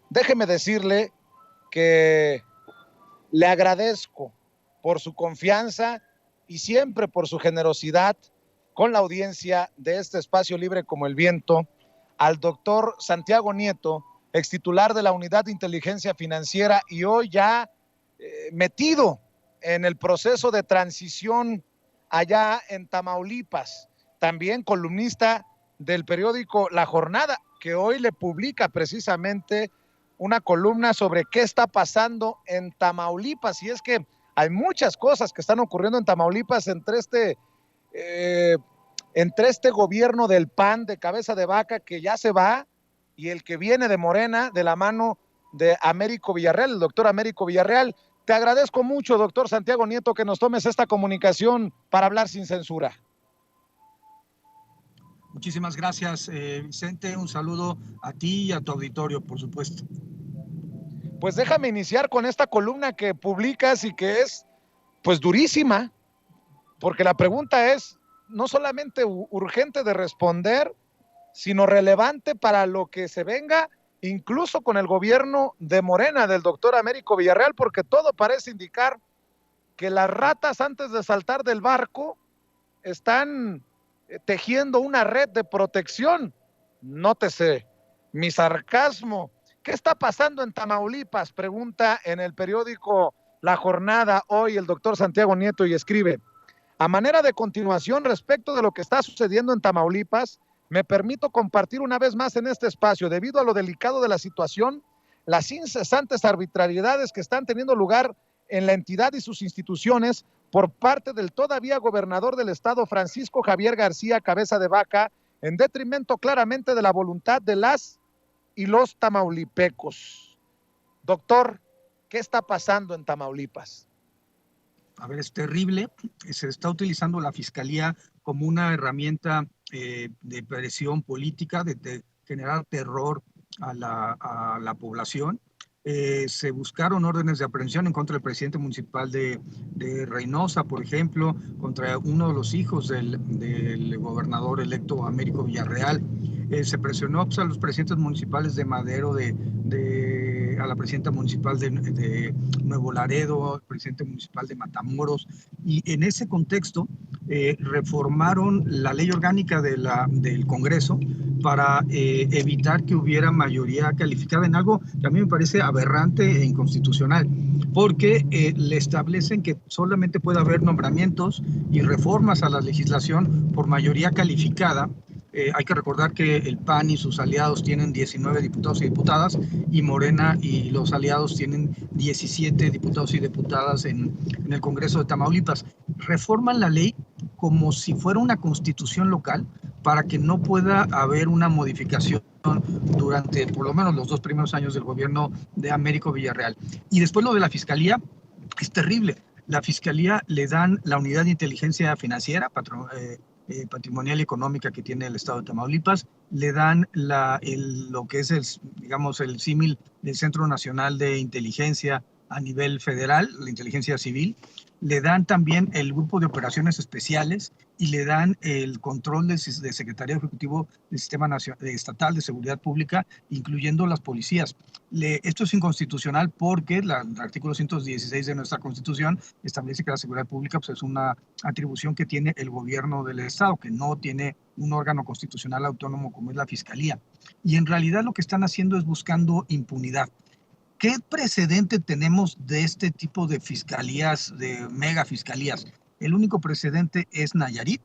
Déjeme decirle que le agradezco por su confianza y siempre por su generosidad con la audiencia de este espacio libre como el viento, al doctor Santiago Nieto, extitular de la Unidad de Inteligencia Financiera y hoy ya metido en el proceso de transición allá en Tamaulipas, también columnista del periódico La Jornada, que hoy le publica precisamente una columna sobre qué está pasando en Tamaulipas. Y es que hay muchas cosas que están ocurriendo en Tamaulipas eh, entre este gobierno del PAN de cabeza de vaca que ya se va y el que viene de Morena de la mano de Américo Villarreal, el doctor Américo Villarreal. Te agradezco mucho, doctor Santiago Nieto, que nos tomes esta comunicación para hablar sin censura. Muchísimas gracias, Vicente. Un saludo a ti y a tu auditorio, por supuesto. Pues déjame iniciar con esta columna que publicas y que es pues durísima, porque la pregunta es no solamente urgente de responder, sino relevante para lo que se venga, incluso con el gobierno de Morena, del doctor Américo Villarreal, porque todo parece indicar que las ratas antes de saltar del barco están tejiendo una red de protección. Nótese mi sarcasmo. ¿Qué está pasando en Tamaulipas? Pregunta en el periódico La Jornada hoy el doctor Santiago Nieto y escribe: a manera de continuación respecto de lo que está sucediendo en Tamaulipas, me permito compartir una vez más en este espacio, debido a lo delicado de la situación, las incesantes arbitrariedades que están teniendo lugar en la entidad y sus instituciones por parte del todavía gobernador del estado, Francisco Javier García Cabeza de Vaca, en detrimento claramente de la voluntad de las y los tamaulipecos. Doctor, ¿qué está pasando en Tamaulipas? A ver, es terrible. Se está utilizando la fiscalía como una herramienta de presión política, de generar terror a la población. Se buscaron órdenes de aprehensión en contra del presidente municipal de Reynosa, por ejemplo, contra uno de los hijos del gobernador electo Américo Villarreal. Se presionó pues, a los presidentes municipales de Madero, a la presidenta municipal de Nuevo Laredo, al presidente municipal de Matamoros, y en ese contexto reformaron la ley orgánica del Congreso para evitar que hubiera mayoría calificada en algo que a mí me parece aberrante e inconstitucional, porque le establecen que solamente puede haber nombramientos y reformas a la legislación por mayoría calificada. Hay que recordar que el PAN y sus aliados tienen 19 diputados y diputadas y Morena y los aliados tienen 17 diputados y diputadas en el Congreso de Tamaulipas. Reforman la ley como si fuera una constitución local para que no pueda haber una modificación durante por lo menos los 2 primeros años del gobierno de Américo Villarreal. Y después lo de la fiscalía es terrible. La fiscalía le dan la unidad de inteligencia financiera, patrimonial y económica que tiene el estado de Tamaulipas, le dan lo que es digamos, el símil del Centro Nacional de Inteligencia a nivel federal, la inteligencia civil, le dan también el grupo de operaciones especiales y le dan el control del secretario ejecutivo del Sistema Estatal de Seguridad Pública, incluyendo las policías. Esto es inconstitucional porque el artículo 116 de nuestra Constitución establece que la seguridad pública pues, es una atribución que tiene el gobierno del Estado, que no tiene un órgano constitucional autónomo como es la Fiscalía. Y en realidad lo que están haciendo es buscando impunidad. ¿Qué precedente tenemos de este tipo de fiscalías, de mega fiscalías? El único precedente es Nayarit,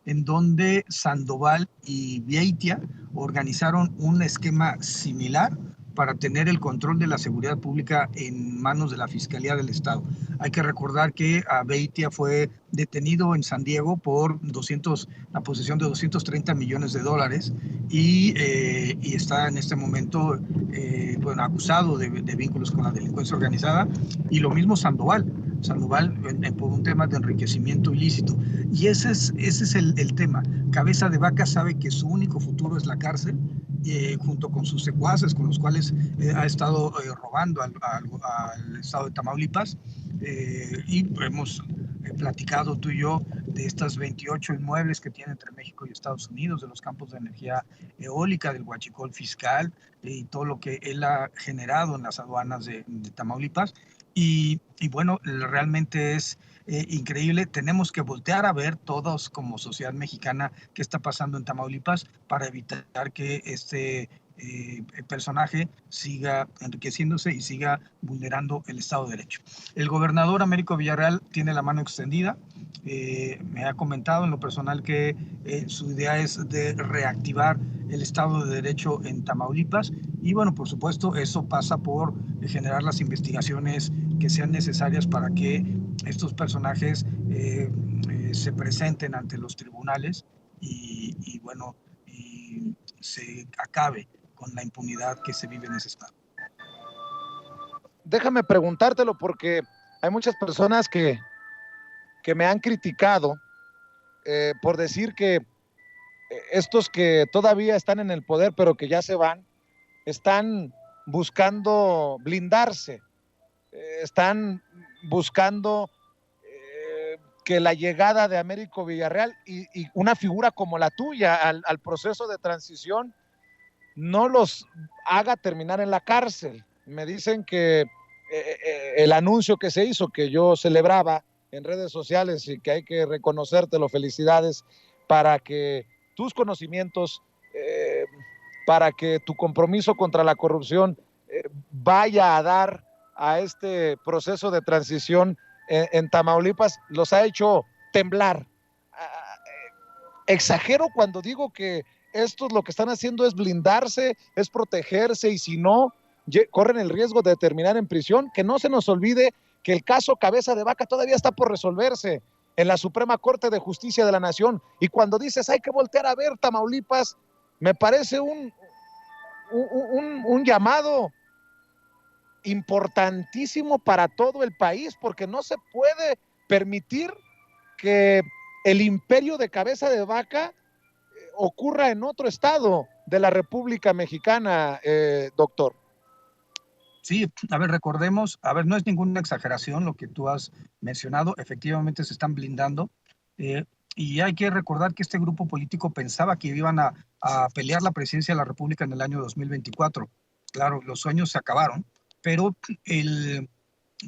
en donde Sandoval y Beitia organizaron un esquema similar para tener el control de la seguridad pública en manos de la Fiscalía del Estado. Hay que recordar que Beitia fue detenido en San Diego por la posesión de $230 millones y está en este momento acusado de vínculos con la delincuencia organizada, y lo mismo Sandoval por un tema de enriquecimiento ilícito. Y ese es el tema. Cabeza de Vaca sabe que su único futuro es la cárcel, junto con sus secuaces con los cuales ha estado robando al estado de Tamaulipas, y hemos platicado tú y yo de estas 28 inmuebles que tiene entre México y Estados Unidos, de los campos de energía eólica, del huachicol fiscal y todo lo que él ha generado en las aduanas de Tamaulipas. Y bueno, realmente es increíble. Tenemos que voltear a ver todos como sociedad mexicana qué está pasando en Tamaulipas para evitar que este personaje siga enriqueciéndose y siga vulnerando el Estado de Derecho. El gobernador Américo Villarreal tiene la mano extendida. Me ha comentado en lo personal que su idea es de reactivar el Estado de Derecho en Tamaulipas y bueno, por supuesto, eso pasa por generar las investigaciones que sean necesarias para que estos personajes se presenten ante los tribunales y bueno, y se acabe con la impunidad que se vive en ese estado. Déjame preguntártelo porque hay muchas personas que me han criticado por decir que estos que todavía están en el poder pero que ya se van, están buscando blindarse, están buscando que la llegada de Américo Villarreal y una figura como la tuya al proceso de transición no los haga terminar en la cárcel. Me dicen que el anuncio que se hizo, que yo celebraba en redes sociales y que hay que reconocértelo, felicidades, para que tus conocimientos, para que tu compromiso contra la corrupción vaya a dar a este proceso de transición en Tamaulipas, los ha hecho temblar. Exagero cuando digo que estos lo que están haciendo es blindarse, es protegerse y si no, corren el riesgo de terminar en prisión. Que no se nos olvide que el caso Cabeza de Vaca todavía está por resolverse en la Suprema Corte de Justicia de la Nación. Y cuando dices hay que voltear a ver Tamaulipas, me parece un llamado importantísimo para todo el país, porque no se puede permitir que el imperio de Cabeza de Vaca ocurra en otro estado de la República Mexicana, doctor. Sí, a ver, recordemos, a ver, no es ninguna exageración lo que tú has mencionado, efectivamente se están blindando y hay que recordar que este grupo político pensaba que iban a pelear la presidencia de la República en el año 2024. Claro, los sueños se acabaron, pero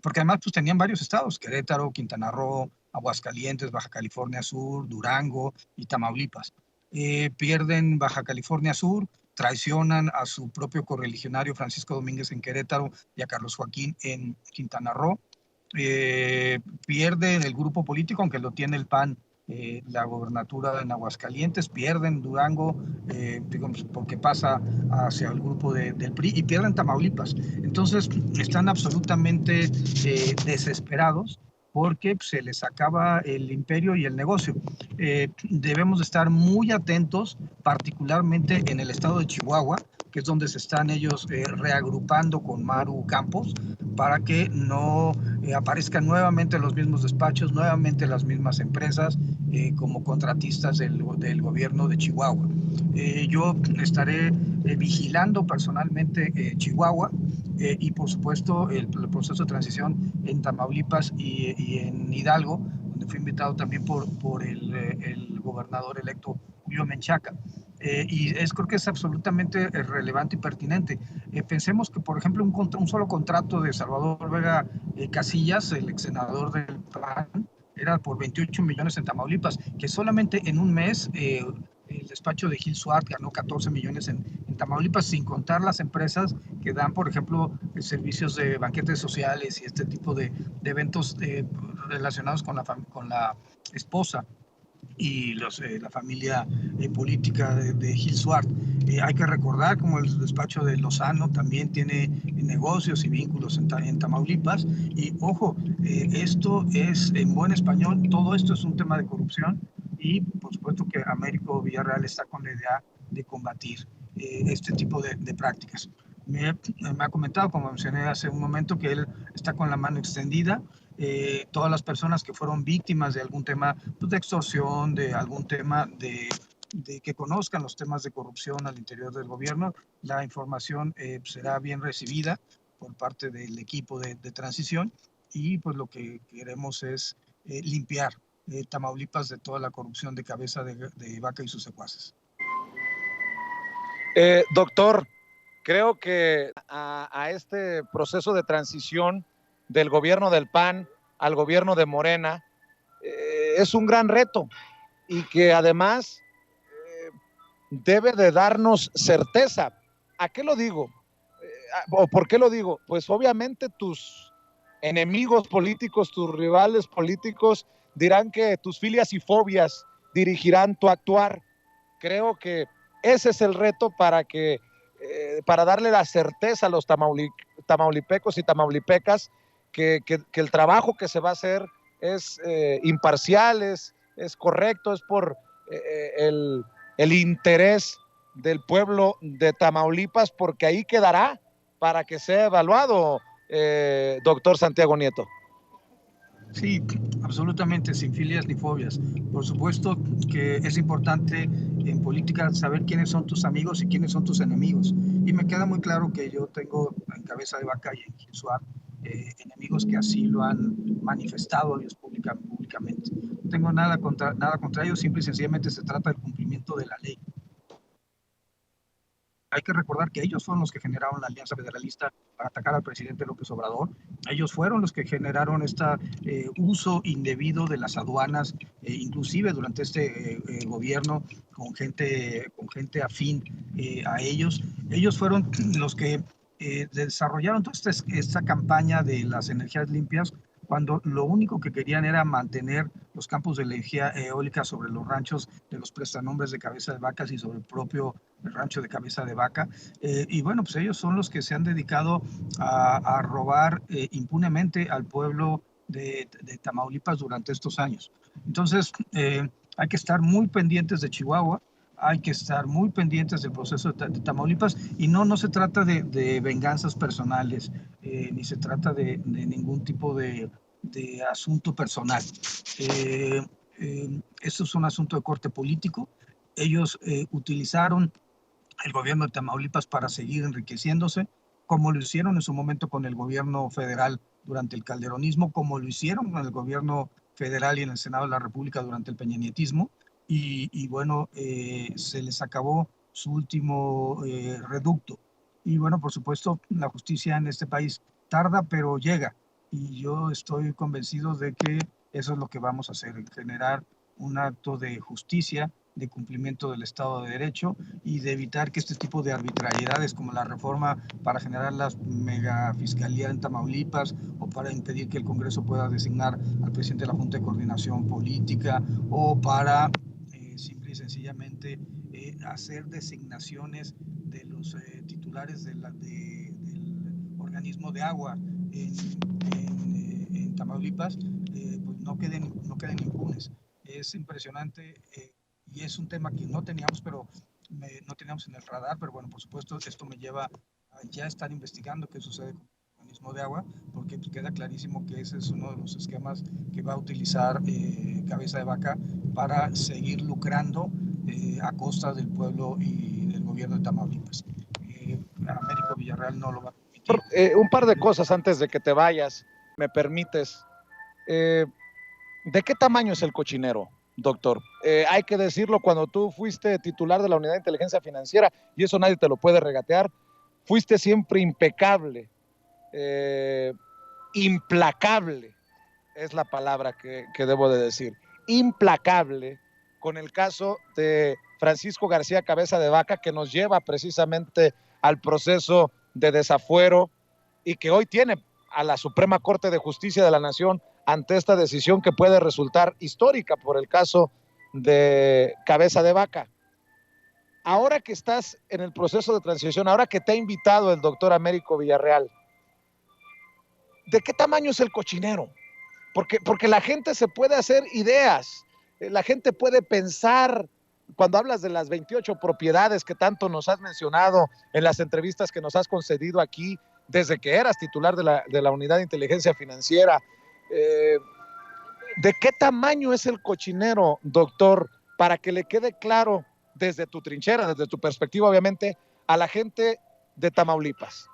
porque además pues tenían varios estados, Querétaro, Quintana Roo, Aguascalientes, Baja California Sur, Durango y Tamaulipas. Pierden Baja California Sur, traicionan a su propio correligionario Francisco Domínguez en Querétaro y a Carlos Joaquín en Quintana Roo. Pierden el grupo político, aunque lo tiene el PAN, la gobernatura en Aguascalientes, pierden Durango, digamos, porque pasa hacia el grupo del PRI y pierden Tamaulipas. Entonces están absolutamente desesperados porque se les acaba el imperio y el negocio. Debemos estar muy atentos, particularmente en el estado de Chihuahua, que es donde se están ellos reagrupando con Maru Campos, para que no aparezcan nuevamente los mismos despachos, nuevamente las mismas empresas como contratistas del gobierno de Chihuahua. Yo estaré vigilando personalmente Chihuahua y por supuesto el proceso de transición en Tamaulipas y en Hidalgo, donde fui invitado también por el gobernador electo Julio Menchaca. Creo que es absolutamente relevante y pertinente. Pensemos que, por ejemplo, un solo contrato de Salvador Vega Casillas, el ex senador del PAN, era por 28 millones en Tamaulipas, que solamente en un mes el despacho de Gil Suart ganó 14 millones en Tamaulipas, sin contar las empresas que dan, por ejemplo, servicios de banquetes sociales y este tipo de eventos relacionados con la esposa y la familia política de Gil Suart. Hay que recordar como el despacho de Lozano también tiene negocios y vínculos en Tamaulipas. Y ojo, esto es en buen español, todo esto es un tema de corrupción y por supuesto que Américo Villarreal está con la idea de combatir este tipo de prácticas. Me ha comentado, como mencioné hace un momento, que él está con la mano extendida. Todas las personas que fueron víctimas de algún tema pues, de extorsión, de algún tema de que conozcan los temas de corrupción al interior del gobierno, la información será bien recibida por parte del equipo de transición y pues lo que queremos es limpiar Tamaulipas de toda la corrupción de Cabeza de Vaca y sus secuaces. Doctor, creo que a este proceso de transición del gobierno del PAN al gobierno de Morena es un gran reto y que además debe de darnos certeza. ¿A qué lo digo? ¿O por qué lo digo? Pues obviamente tus enemigos políticos, tus rivales políticos dirán que tus filias y fobias dirigirán tu actuar. Creo que ese es el reto para darle la certeza a los tamaulipecos y tamaulipecas que el trabajo que se va a hacer es imparcial, es correcto, es por el interés del pueblo de Tamaulipas, porque ahí quedará para que sea evaluado, doctor Santiago Nieto. Sí, absolutamente, sin filias ni fobias. Por supuesto que es importante en política saber quiénes son tus amigos y quiénes son tus enemigos. Y me queda muy claro que yo tengo en Cabeza de Vaca y en Quinsuar enemigos que así lo han manifestado ellos públicamente. No tengo nada contra ellos, simple y sencillamente se trata del cumplimiento de la ley. Hay que recordar que ellos fueron los que generaron la Alianza Federalista para atacar al presidente López Obrador. Ellos fueron los que generaron este uso indebido de las aduanas, inclusive durante este gobierno, con gente afín a ellos. Ellos fueron los que desarrollaron toda esta campaña de las energías limpias, cuando lo único que querían era mantener los campos de energía eólica sobre los ranchos de los prestanombres de Cabeza de Vacas y sobre el propio rancho de Cabeza de Vaca. Y bueno, pues ellos son los que se han dedicado a robar impunemente al pueblo de Tamaulipas durante estos años. Entonces, hay que estar muy pendientes de Chihuahua, hay que estar muy pendientes del proceso de Tamaulipas, y no se trata de venganzas personales, ni se trata de ningún tipo de asunto personal. Esto es un asunto de corte político. Ellos utilizaron el gobierno de Tamaulipas para seguir enriqueciéndose, como lo hicieron en su momento con el gobierno federal durante el calderonismo, como lo hicieron con el gobierno federal y en el Senado de la República durante el peñanietismo. Y bueno, se les acabó su último reducto. Y bueno, por supuesto, la justicia en este país tarda, pero llega. Y yo estoy convencido de que eso es lo que vamos a hacer, generar un acto de justicia, de cumplimiento del Estado de Derecho y de evitar que este tipo de arbitrariedades como la reforma para generar la megafiscalía en Tamaulipas o para impedir que el Congreso pueda designar al presidente de la Junta de Coordinación Política o para simple y sencillamente hacer designaciones de los titulares del organismo de agua en Tamaulipas, pues no queden impunes. Es impresionante y es un tema que no teníamos, no teníamos en el radar, pero bueno, por supuesto, esto me lleva a ya estar investigando qué sucede con el organismo de agua, porque pues, queda clarísimo que ese es uno de los esquemas que va a utilizar Cabeza de Vaca para seguir lucrando a costa del pueblo y del gobierno de Tamaulipas. Américo Villarreal no lo va a permitir. Un par de cosas antes de que te vayas, me permites. ¿De qué tamaño es el cochinero, doctor? Hay que decirlo, cuando tú fuiste titular de la Unidad de Inteligencia Financiera, y eso nadie te lo puede regatear, fuiste siempre impecable, implacable, es la palabra que debo de decir, implacable, con el caso de Francisco García Cabeza de Vaca, que nos lleva precisamente al proceso de desafuero y que hoy tiene a la Suprema Corte de Justicia de la Nación ante esta decisión que puede resultar histórica por el caso de Cabeza de Vaca. Ahora que estás en el proceso de transición, ahora que te ha invitado el doctor Américo Villarreal, ¿de qué tamaño es el cochinero? Porque la gente se puede hacer ideas, la gente puede pensar, cuando hablas de las 28 propiedades que tanto nos has mencionado en las entrevistas que nos has concedido aquí, desde que eras titular de la Unidad de Inteligencia Financiera, ¿de qué tamaño es el cochinero, doctor? Para que le quede claro desde tu trinchera, desde tu perspectiva, obviamente, a la gente de Tamaulipas.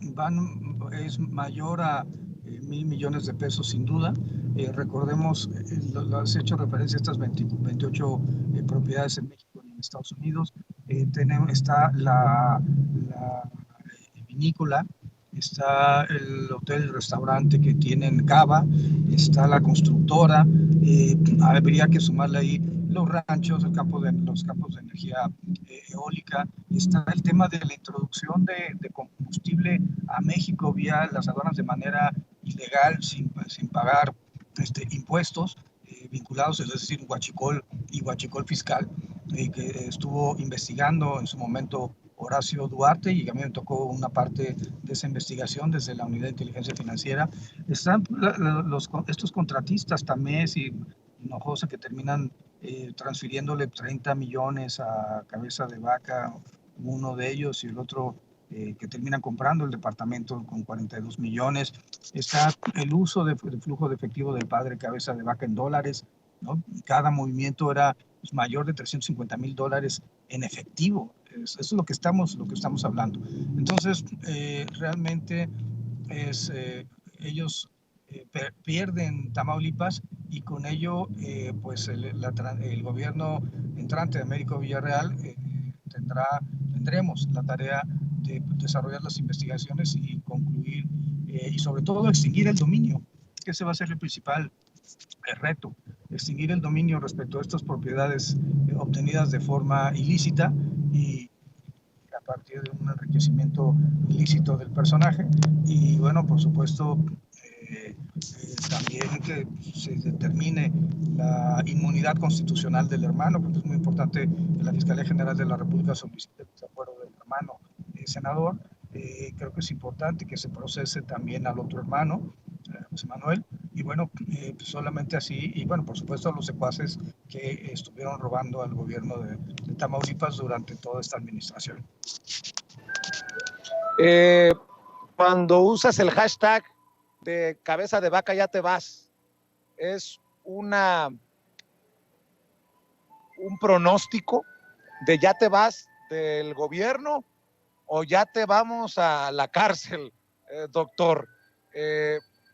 No, es mayor a 1,000 millones de pesos sin duda. Recordemos, has hecho referencia a estas 28 propiedades en México y en Estados Unidos. Está la vinícola, está el hotel, el restaurante que tienen Cava, está la constructora, habría que sumarle ahí los ranchos, los campos de energía eólica, está el tema de la introducción de combustible a México vía las aduanas de manera ilegal, sin pagar impuestos vinculados, es decir, huachicol y huachicol fiscal, que estuvo investigando en su momento Horacio Duarte, y a mí me tocó una parte de esa investigación desde la Unidad de Inteligencia Financiera. Están estos contratistas, Tamés y Hinojosa, que terminan transfiriéndole 30 millones a Cabeza de Vaca, uno de ellos, y el otro que terminan comprando el departamento con 42 millones. Está el uso de flujo de efectivo del padre Cabeza de Vaca en dólares, ¿no? Cada movimiento era mayor de $350,000 en efectivo. Eso es lo que estamos hablando. Entonces, realmente ellos pierden Tamaulipas, y con ello, pues el gobierno entrante de Américo Villarreal tendremos la tarea de desarrollar las investigaciones y concluir, y sobre todo extinguir el dominio, que ese va a ser el principal reto, extinguir el dominio respecto a estas propiedades obtenidas de forma ilícita y a partir de un enriquecimiento ilícito del personaje. Y bueno, por supuesto, también que se determine la inmunidad constitucional del hermano, porque es muy importante que la Fiscalía General de la República solicite el desafuero del hermano senador. Creo que es importante que se procese también al otro hermano, José Manuel, y bueno, pues solamente así, y bueno, por supuesto, los secuaces que estuvieron robando al gobierno de Tamaulipas durante toda esta administración. Cuando usas el hashtag de Cabeza de Vaca ya te vas, ¿es un pronóstico de ya te vas del gobierno o ya te vamos a la cárcel, doctor?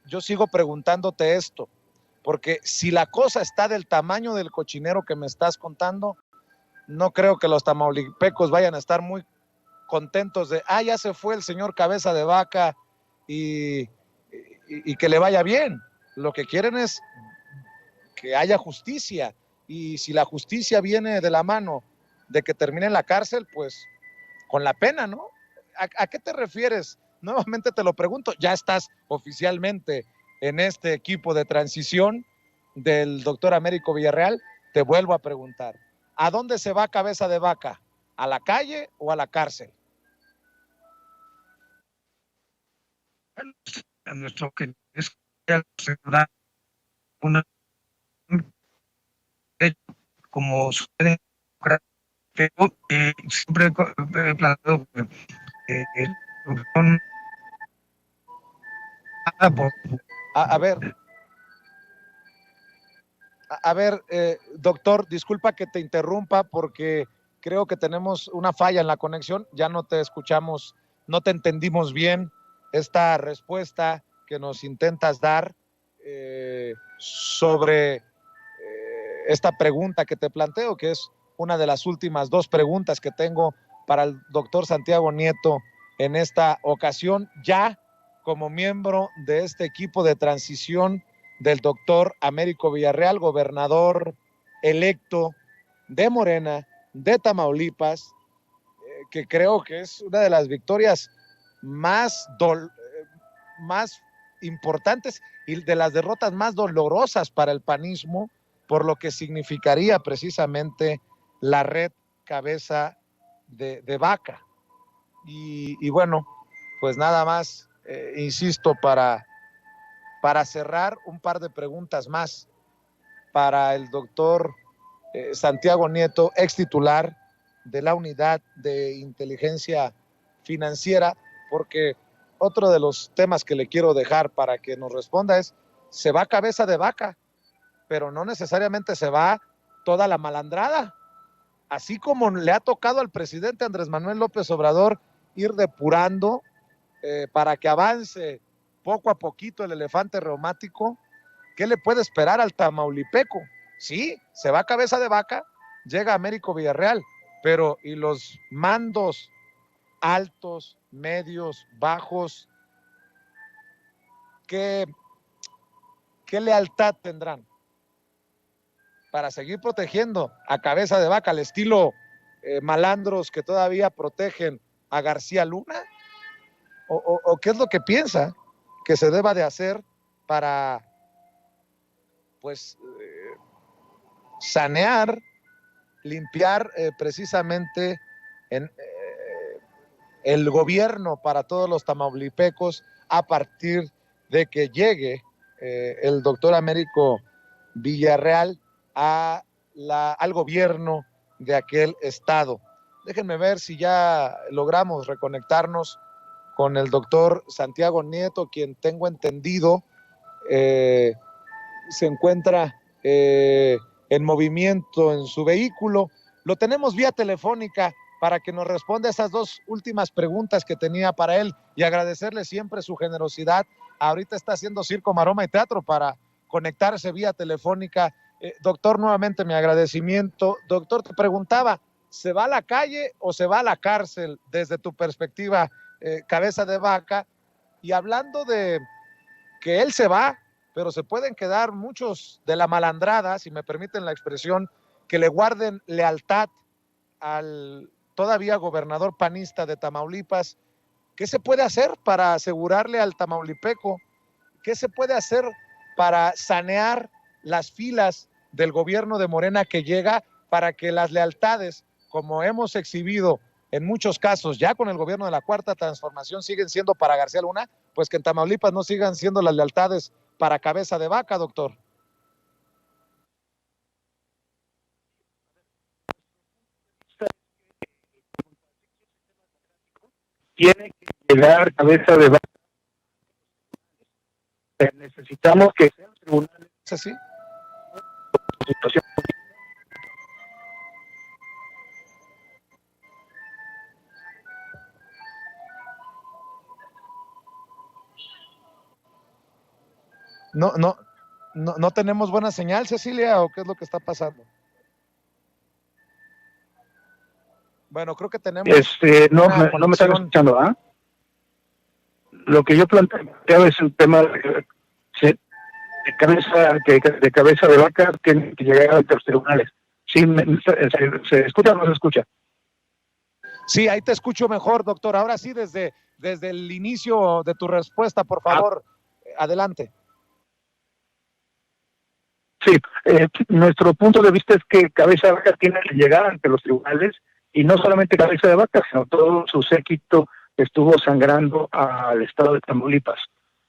Yo sigo preguntándote esto, porque si la cosa está del tamaño del cochinero que me estás contando, no creo que los tamaulipecos vayan a estar muy contentos de, ya se fue el señor Cabeza de Vaca y que le vaya bien. Lo que quieren es que haya justicia, y si la justicia viene de la mano de que termine en la cárcel, pues con la pena, ¿no? ¿A qué te refieres? Nuevamente te lo pregunto, ya estás oficialmente en este equipo de transición del doctor Américo Villarreal. Te vuelvo a preguntar, ¿a dónde se va Cabeza de Vaca? ¿A la calle o a la cárcel? Nuestro que es una como sucede, pero siempre he planteado a ver, doctor, disculpa que te interrumpa porque creo que tenemos una falla en la conexión, ya no te escuchamos, no te entendimos bien esta respuesta que nos intentas dar sobre esta pregunta que te planteo, que es una de las últimas dos preguntas que tengo para el doctor Santiago Nieto en esta ocasión, ya como miembro de este equipo de transición del doctor Américo Villarreal, gobernador electo de Morena, de Tamaulipas, que creo que es una de las victorias más importantes y de las derrotas más dolorosas para el panismo, por lo que significaría precisamente la red Cabeza de Vaca. Y bueno, pues nada más, insisto, para cerrar, un par de preguntas más para el doctor Santiago Nieto, ex titular de la Unidad de Inteligencia Financiera, porque otro de los temas que le quiero dejar para que nos responda es, se va Cabeza de Vaca, pero no necesariamente se va toda la malandrada. Así como le ha tocado al presidente Andrés Manuel López Obrador ir depurando para que avance poco a poquito el elefante reumático, ¿qué le puede esperar al tamaulipeco? Sí, se va a Cabeza de Vaca, llega a Américo Villarreal, pero ¿y los mandos altos, medios, bajos? ¿Qué lealtad tendrán para seguir protegiendo a Cabeza de Vaca al estilo malandros que todavía protegen a García Luna? ¿O qué es lo que piensa que se deba de hacer para, pues, sanear, limpiar precisamente el gobierno para todos los tamaulipecos a partir de que llegue el doctor Américo Villarreal al gobierno de aquel estado? Déjenme ver si ya logramos reconectarnos con el doctor Santiago Nieto, quien tengo entendido se encuentra en movimiento en su vehículo. Lo tenemos vía telefónica para que nos responda esas dos últimas preguntas que tenía para él y agradecerle siempre su generosidad. Ahorita está haciendo circo, maroma y teatro para conectarse vía telefónica. Doctor, nuevamente mi agradecimiento. Doctor, te preguntaba, ¿se va a la calle o se va a la cárcel desde tu perspectiva, Cabeza de Vaca? Y hablando de que él se va, pero se pueden quedar muchos de la malandrada, si me permiten la expresión, que le guarden lealtad al todavía gobernador panista de Tamaulipas. ¿Qué se puede hacer para asegurarle al tamaulipeco? ¿Qué se puede hacer para sanear las filas del gobierno de Morena que llega para que las lealtades, como hemos exhibido en muchos casos ya con el gobierno de la Cuarta Transformación, siguen siendo para García Luna, pues que en Tamaulipas no sigan siendo las lealtades para Cabeza de Vaca, doctor? Tiene que llegar Cabeza de Vaca. Necesitamos que sean tribunales. ¿Es así? Situación. No tenemos buena señal, Cecilia, ¿o qué es lo que está pasando? Bueno, creo que tenemos no me están escuchando, ¿ah? Lo que yo planteaba es el tema de cabeza de Vaca, tiene que llegar a los tribunales. ¿Sí, se escucha o no se escucha? Sí, ahí te escucho mejor, doctor. Ahora sí, desde el inicio de tu respuesta, por favor, adelante. Sí, nuestro punto de vista es que Cabeza de Vaca tiene que llegar ante los tribunales, y no solamente Cabeza de Vaca, sino todo su séquito que estuvo sangrando al estado de Tamaulipas.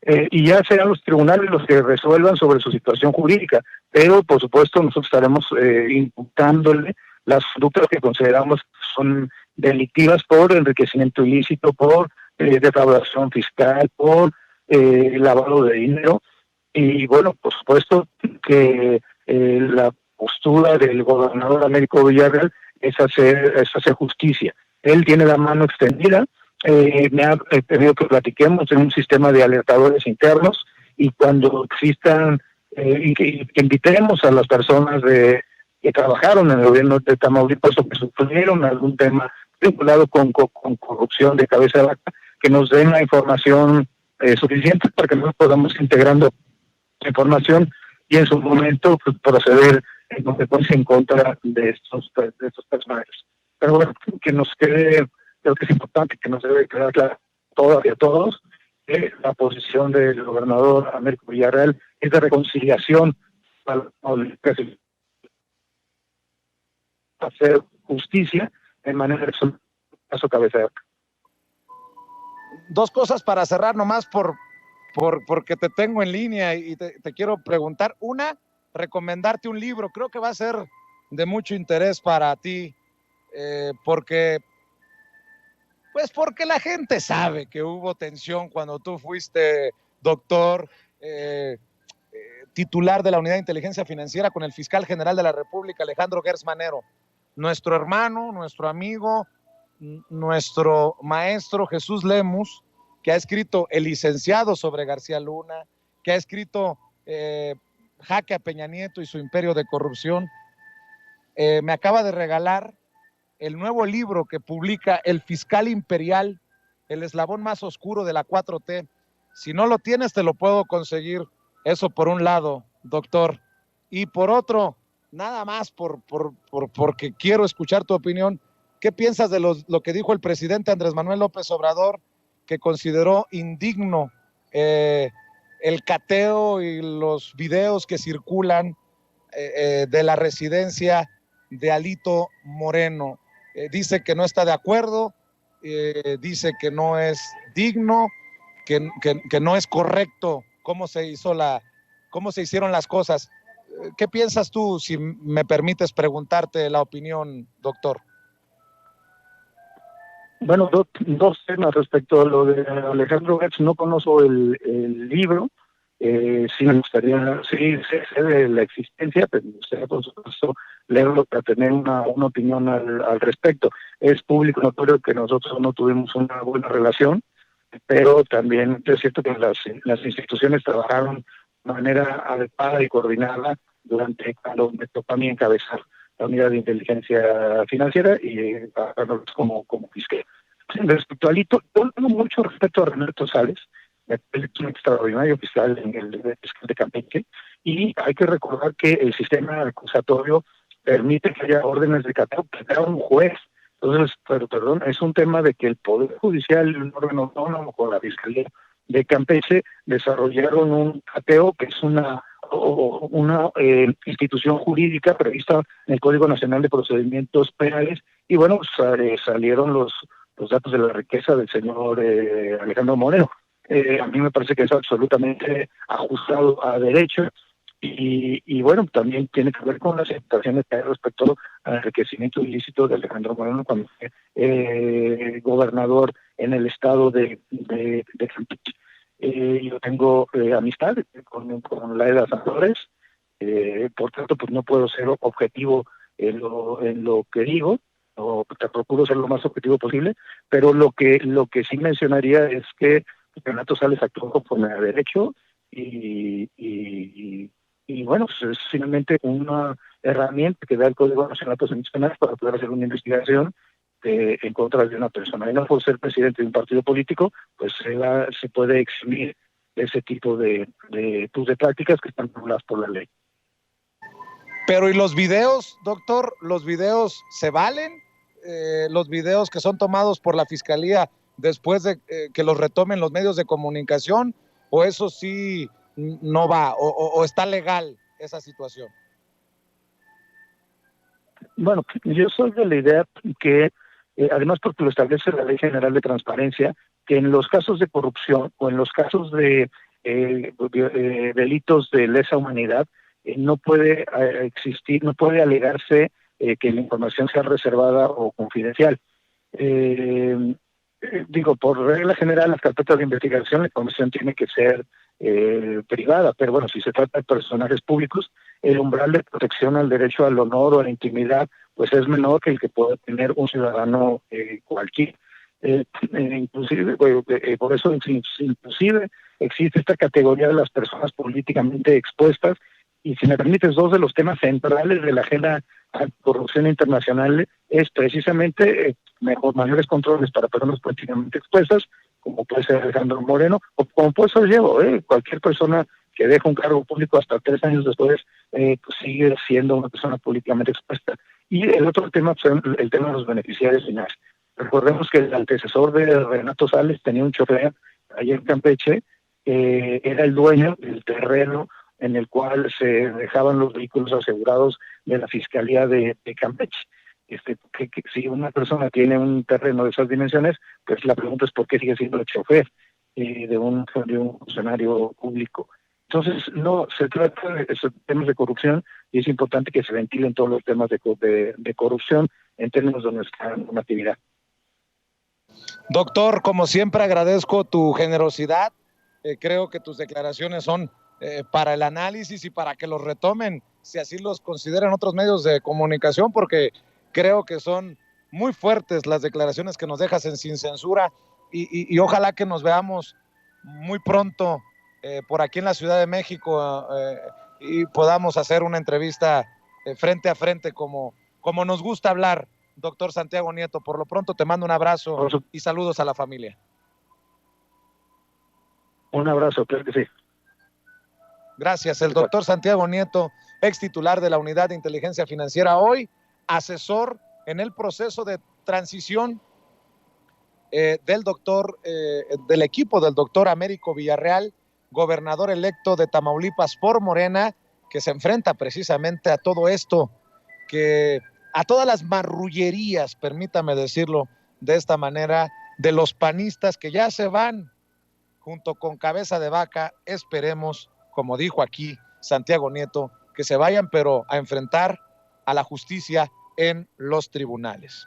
Y ya serán los tribunales los que resuelvan sobre su situación jurídica, pero por supuesto nosotros estaremos imputándole las conductas que consideramos son delictivas por enriquecimiento ilícito, por defraudación fiscal, por lavado de dinero. Y bueno, por supuesto que la postura del gobernador Américo Villarreal es hacer justicia. Él tiene la mano extendida, me ha pedido que platiquemos en un sistema de alertadores internos, y cuando existan, y que invitemos a las personas que trabajaron en el gobierno de Tamaulipas o que sufrieron algún tema vinculado con corrupción de Cabeza de Vaca, que nos den la información suficiente para que nosotros podamos ir integrando información y en su momento pues, proceder en consecuencia en contra de estos personajes. Pero bueno, que nos quede, creo que es importante que nos debe quedar claro todas y a todos que la posición del gobernador Américo Villarreal es de reconciliación para hacer justicia en manera de caso Cabeza de Vaca. Dos cosas para cerrar nomás porque te tengo en línea y te quiero preguntar. Una, recomendarte un libro. Creo que va a ser de mucho interés para ti, porque la gente sabe que hubo tensión cuando tú fuiste doctor, titular de la Unidad de Inteligencia Financiera con el fiscal general de la República, Alejandro Gertz Manero. Nuestro hermano, nuestro amigo, nuestro maestro Jesús Lemus que ha escrito el licenciado sobre García Luna, que ha escrito Jaque a Peña Nieto y su imperio de corrupción. Me acaba de regalar el nuevo libro que publica El Fiscal Imperial, el eslabón más oscuro de la 4T. Si no lo tienes, te lo puedo conseguir. Eso por un lado, doctor. Y por otro, nada más porque quiero escuchar tu opinión. ¿Qué piensas de lo que dijo el presidente Andrés Manuel López Obrador, que consideró indigno el cateo y los videos que circulan de la residencia de Alito Moreno? Dice que no está de acuerdo, dice que no es digno, que no es correcto cómo se hicieron las cosas. ¿Qué piensas tú, si me permites preguntarte la opinión, doctor? Bueno, dos temas respecto a lo de Alejandro Gertz. No conozco el libro, sí me gustaría, sí sé de la existencia, pero me gustaría por supuesto leerlo para tener una opinión al respecto. Es público notorio que nosotros no tuvimos una buena relación, pero también es cierto que las instituciones trabajaron de manera adecuada y coordinada cuando me tocó a mí encabezar la unidad de inteligencia financiera y como fiscal. Respecto a Alito, yo tengo mucho respeto a Renato Sales, es un extraordinario fiscal en el fiscal de Campeche, y hay que recordar que el sistema acusatorio permite que haya órdenes de cateo que da un juez. Entonces, perdón, es un tema de que el Poder Judicial, un órgano autónomo con la Fiscalía de Campeche, desarrollaron un cateo que es una institución jurídica prevista en el Código Nacional de Procedimientos Penales, y bueno, salieron los datos de la riqueza del señor Alejandro Moreno. A mí me parece que es absolutamente ajustado a derecho, y bueno, también tiene que ver con las situaciones que hay respecto al enriquecimiento ilícito de Alejandro Moreno cuando fue gobernador en el estado de Campeche. Yo tengo amistad con Laida Santorres, por tanto pues no puedo ser objetivo en lo que digo, o te procuro ser lo más objetivo posible, pero lo que sí mencionaría es que Renato Sales actuó conforme a derecho, y bueno, pues es finalmente una herramienta que da el Código Nacional de Procedimientos Penales para poder hacer una investigación en contra de una persona. Y no por ser presidente de un partido político, pues se puede eximir ese tipo de prácticas que están reguladas por la ley. Pero ¿y los videos, doctor? ¿Los videos se valen? ¿Los videos que son tomados por la Fiscalía después de que los retomen los medios de comunicación? ¿O eso sí no va? ¿O está legal esa situación? Bueno, yo soy de la idea que, además porque lo establece la Ley General de Transparencia, que en los casos de corrupción o en los casos de delitos de lesa humanidad, no puede existir, no puede alegarse que la información sea reservada o confidencial. Digo, por regla general, las carpetas de investigación, la información tiene que ser privada, pero bueno, si se trata de personajes públicos, el umbral de protección al derecho al honor o a la intimidad, pues es menor que el que puede tener un ciudadano cualquiera. Inclusive, por eso inclusive existe esta categoría de las personas políticamente expuestas, y si me permites, dos de los temas centrales de la agenda anticorrupción internacional es precisamente mayores controles para personas políticamente expuestas, como puede ser Alejandro Moreno, o como puede ser yo, cualquier persona que deja un cargo público hasta 3 años después, pues sigue siendo una persona políticamente expuesta. Y el otro tema, pues, el tema de los beneficiarios finales. Recordemos que el antecesor de Renato Sales tenía un chofer allá en Campeche, era el dueño del terreno en el cual se dejaban los vehículos asegurados de la Fiscalía de Campeche. Que si una persona tiene un terreno de esas dimensiones, pues la pregunta es por qué sigue siendo el chofer de un funcionario público. Entonces, no, se trata de temas de corrupción, y es importante que se ventilen todos los temas de corrupción en términos de nuestra normatividad. Doctor, como siempre agradezco tu generosidad. Creo que tus declaraciones son para el análisis y para que los retomen, si así los consideran otros medios de comunicación, porque creo que son muy fuertes las declaraciones que nos dejas en Sin Censura, y ojalá que nos veamos muy pronto por aquí en la Ciudad de México y podamos hacer una entrevista frente a frente como nos gusta hablar, doctor Santiago Nieto. Por lo pronto te mando un abrazo y saludos a la familia. Un abrazo, claro que sí. Gracias, el doctor Santiago Nieto, ex titular de la Unidad de Inteligencia Financiera, hoy asesor en el proceso de transición del equipo del doctor Américo Villarreal, gobernador electo de Tamaulipas por Morena, que se enfrenta precisamente a todo esto, a todas las marrullerías, permítame decirlo de esta manera, de los panistas que ya se van junto con Cabeza de Vaca. Esperemos, como dijo aquí Santiago Nieto, que se vayan, pero a enfrentar a la justicia en los tribunales.